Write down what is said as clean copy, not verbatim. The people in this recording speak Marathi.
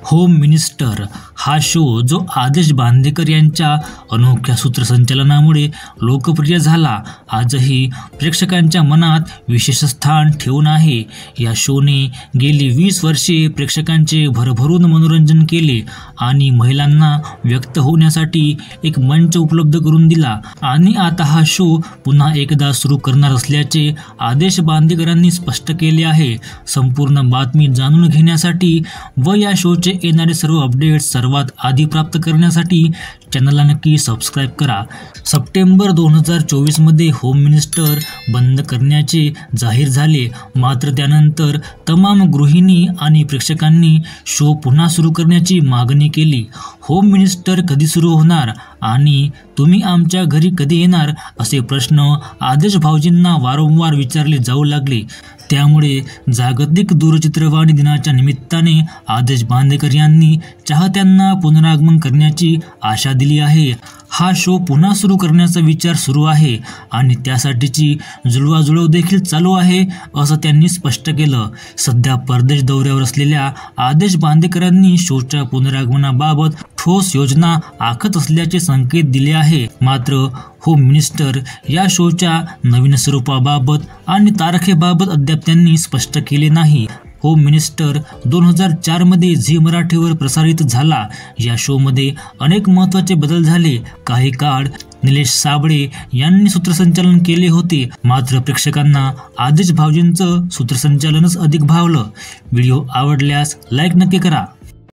होम मिनिस्टर हा शो जो आदेश बांदेकर यांच्या अनोख्या सूत्रसंचालनामुळे लोकप्रिय झाला, आजही प्रेक्षकांच्या मनात विशेष स्थान ठेवून आहे. या शोने गेली 20 वर्षे प्रेक्षकांचे भरभरून मनोरंजन केले आणि महिलांना व्यक्त होण्यासाठी एक मंच उपलब्ध करून दिला. आणि आता हा शो पुन्हा एकदा सुरू करणार असल्याचे आदेश बांदेकरांनी स्पष्ट केले आहे. संपूर्ण बातमी जाणून घेण्यासाठी व या शोचे येणारे सर्व अपडेट्स सर्वात आधी प्राप्त करण्यासाठी चॅनलला नक्की सबस्क्राईब करा. सप्टेंबर 2024 मध्ये होम मिनिस्टर बंद करण्याचे जाहीर झाले, मात्र त्यानंतर तमाम गृहिणी आणि प्रेक्षकांनी शो पुन्हा सुरू करण्याची मागणी केली. होम मिनिस्टर कधी सुरू होणार आणि तुम्ही आमच्या घरी कधी येणार असे प्रश्न आदेश भाऊजींना वारंवार विचारले जाऊ लागले. त्यामुळे जागतिक दूरचित्रवाणी दिनाच्या निमित्ताने आदेश बांदेकर यांनी चाहत्यांना पुनरागमन करण्याची आशा दिली आहे. हा शो पुन्हा सुरू करण्याचा विचार सुरू आहे आणि त्यासाठीची जुळवाजुळव देखील चालू आहे असं त्यांनी स्पष्ट केलं. सध्या परदेश दौऱ्यावर असलेल्या आदेश बांदेकरांनी शोच्या पुनरागमनाबाबत ठोस योजना आखत असल्याचे संकेत दिले आहे. मात्र होम मिनिस्टर या शोच्या नवीन स्वरूपाबाबत आणि तारखेबाबत अद्याप त्यांनी स्पष्ट केले नाही. होम मिनिस्टर 2004 मध्ये झी मराठीवर प्रसारित झाला. या शोमध्ये अनेक महत्त्वाचे बदल झाले. काही काळ निलेश साबळे यांनी सूत्रसंचालन केले होते, मात्र प्रेक्षकांना आदेश भाऊजींचं सूत्रसंचालनच अधिक भावलं. व्हिडिओ आवडल्यास लाईक नक्की करा.